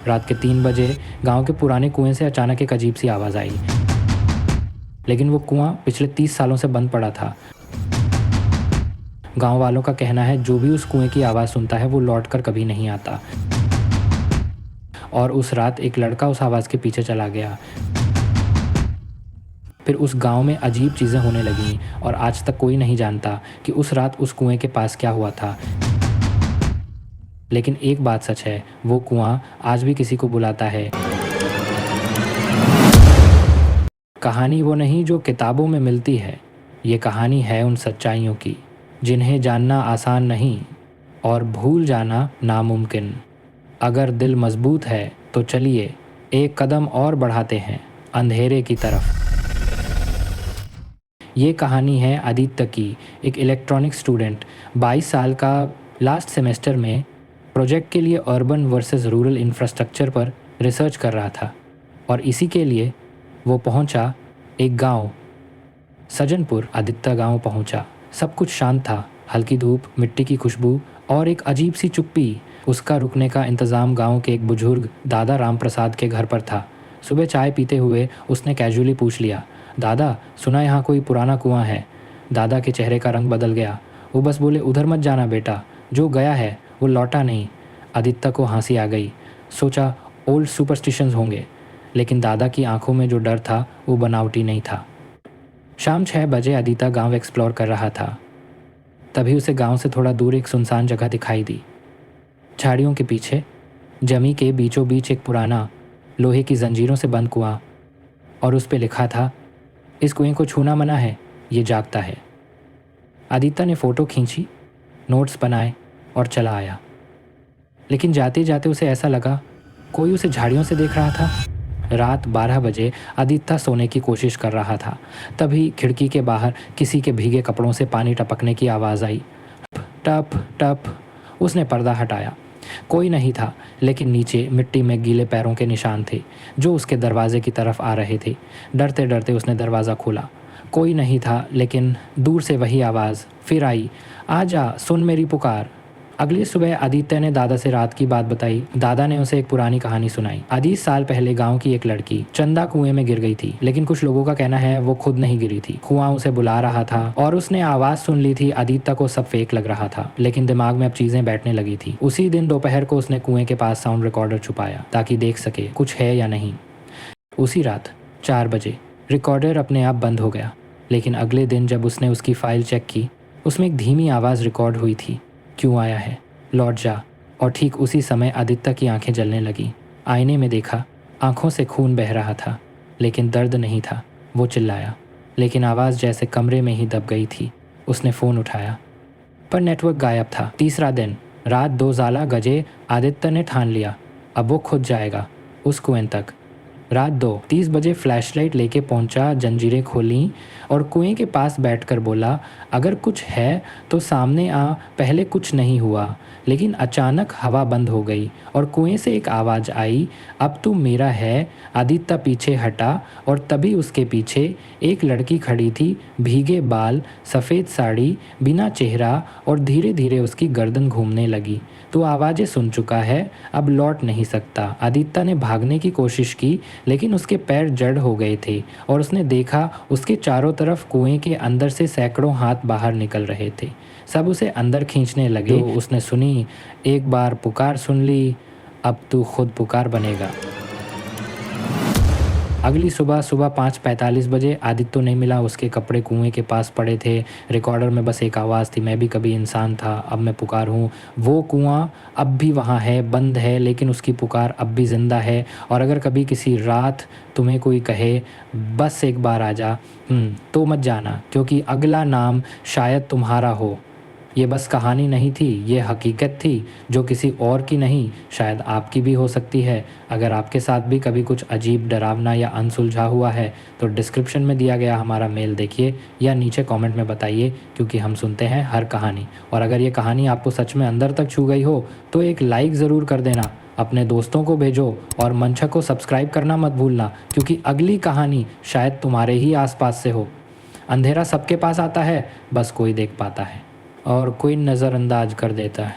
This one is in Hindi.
रात के 3 बजे गांव के पुराने कुएं से अचानक एक अजीब सी आवाज़ आई, लेकिन वो कुआं पिछले 30 सालों से बंद पड़ा था। गांव वालों का कहना है जो भी उस कुएं की आवाज़ सुनता है वो लौटकर कभी नहीं आता। और उस रात एक लड़का उस आवाज़ के पीछे चला गया। फिर उस गांव में अजीब चीज़ें होने लगीं और आज तक कोई नहीं जानता कि उस रात उस कुएं के पास क्या हुआ था। लेकिन एक बात सच है, वो कुआं आज भी किसी को बुलाता है। कहानी वो नहीं जो किताबों में मिलती है, ये कहानी है उन सच्चाइयों की जिन्हें जानना आसान नहीं और भूल जाना नामुमकिन। अगर दिल मजबूत है तो चलिए एक कदम और बढ़ाते हैं अंधेरे की तरफ। ये कहानी है आदित्य की, एक इलेक्ट्रॉनिक स्टूडेंट 22 साल का, लास्ट सेमेस्टर में प्रोजेक्ट के लिए अर्बन वर्सेस रूरल इंफ्रास्ट्रक्चर पर रिसर्च कर रहा था। और इसी के लिए वो पहुंचा एक गांव, सज्जनपुर। आदित्य गांव पहुंचा, सब कुछ शांत था, हल्की धूप, मिट्टी की खुशबू और एक अजीब सी चुप्पी। उसका रुकने का इंतज़ाम गांव के एक बुजुर्ग दादा राम प्रसाद के घर पर था। सुबह चाय पीते हुए उसने कैजुअली पूछ लिया, दादा सुना यहाँ कोई पुराना कुआं है। दादा के चेहरे का रंग बदल गया। वो बस बोले, उधर मत जाना बेटा, जो गया है वो लौटा नहीं। आदित्य को हंसी आ गई, सोचा ओल्ड सुपरस्टिशंस होंगे, लेकिन दादा की आंखों में जो डर था वो बनावटी नहीं था। शाम 6 बजे आदित्य गांव एक्सप्लोर कर रहा था। तभी उसे गांव से थोड़ा दूर एक सुनसान जगह दिखाई दी। झाड़ियों के पीछे जमी के बीचों बीच एक पुराना लोहे की जंजीरों से बंद कुआं, और उस पे लिखा था, इस कुएं को छूना मना है, ये जागता है। आदित्य ने फ़ोटो खींची, नोट्स बनाए और चला आया। लेकिन जाते जाते उसे ऐसा लगा कोई उसे झाड़ियों से देख रहा था। रात 12 बजे आदित्य सोने की कोशिश कर रहा था। तभी खिड़की के बाहर किसी के भीगे कपड़ों से पानी टपकने की आवाज़ आई। टप टप। उसने पर्दा हटाया, कोई नहीं था, लेकिन नीचे मिट्टी में गीले पैरों के निशान थे जो उसके दरवाजे की तरफ आ रहे थे। डरते डरते उसने दरवाज़ा खोला। कोई नहीं था, लेकिन दूर से वही आवाज़ फिर आई, आजा, सुन मेरी पुकार। अगली सुबह आदित्य ने दादा से रात की बात बताई। दादा ने उसे एक पुरानी कहानी सुनाई। 20 साल पहले गांव की एक लड़की चंदा कुएं में गिर गई थी, लेकिन कुछ लोगों का कहना है वो खुद नहीं गिरी थी, कुआं उसे बुला रहा था और उसने आवाज सुन ली थी। आदित्य को सब फेक लग रहा था, लेकिन दिमाग में अब चीजें बैठने लगी थी। उसी दिन दोपहर को उसने कुएं के पास साउंड रिकॉर्डर छुपाया ताकि देख सके कुछ है या नहीं। उसी रात 4 बजे रिकॉर्डर अपने आप बंद हो गया, लेकिन अगले दिन जब उसने उसकी फाइल चेक की, उसमें एक धीमी आवाज़ रिकॉर्ड हुई थी, क्यों आया है, लौट जा। और ठीक उसी समय आदित्य की आंखें जलने लगी। आईने में देखा, आंखों से खून बह रहा था, लेकिन दर्द नहीं था। वो चिल्लाया, लेकिन आवाज़ जैसे कमरे में ही दब गई थी। उसने फ़ोन उठाया, पर नेटवर्क गायब था। तीसरा दिन रात 2 ज़ाला गजे आदित्य ने ठान लिया, अब वो खुद जाएगा उस कुएं तक। रात 2:30 बजे फ्लैशलाइट लेके पहुंचा, जंजीरें खोलीं और कुएं के पास बैठकर बोला, अगर कुछ है तो सामने आ। पहले कुछ नहीं हुआ, लेकिन अचानक हवा बंद हो गई और कुएं से एक आवाज़ आई, अब तू मेरा है। आदित्य पीछे हटा और तभी उसके पीछे एक लड़की खड़ी थी, भीगे बाल, सफ़ेद साड़ी, बिना चेहरा, और धीरे धीरे उसकी गर्दन घूमने लगी। तू आवाज़ें सुन चुका है, अब लौट नहीं सकता। आदित्य ने भागने की कोशिश की, लेकिन उसके पैर जड़ हो गए थे और उसने देखा उसके चारों तरफ कुएं के अंदर से सैकड़ों हाथ बाहर निकल रहे थे, सब उसे अंदर खींचने लगे। तो उसने सुनी, एक बार पुकार सुन ली, अब तू खुद पुकार बनेगा। अगली सुबह 5:45 बजे आदित्य नहीं मिला। उसके कपड़े कुएं के पास पड़े थे, रिकॉर्डर में बस एक आवाज़ थी, मैं भी कभी इंसान था, अब मैं पुकार हूँ। वो कुआं अब भी वहाँ है, बंद है, लेकिन उसकी पुकार अब भी ज़िंदा है। और अगर कभी किसी रात तुम्हें कोई कहे बस एक बार आजा, तो मत जाना, क्योंकि अगला नाम शायद तुम्हारा हो। ये बस कहानी नहीं थी, ये हकीकत थी जो किसी और की नहीं, शायद आपकी भी हो सकती है। अगर आपके साथ भी कभी कुछ अजीब, डरावना या अनसुलझा हुआ है तो डिस्क्रिप्शन में दिया गया हमारा मेल देखिए या नीचे कमेंट में बताइए, क्योंकि हम सुनते हैं हर कहानी। और अगर ये कहानी आपको सच में अंदर तक छू गई हो तो एक लाइक ज़रूर कर देना, अपने दोस्तों को भेजो और मंचक को सब्सक्राइब करना मत भूलना, क्योंकि अगली कहानी शायद तुम्हारे ही आसपास से हो। अंधेरा सबके पास आता है, बस कोई देख पाता है और कोई नज़रअंदाज कर देता है।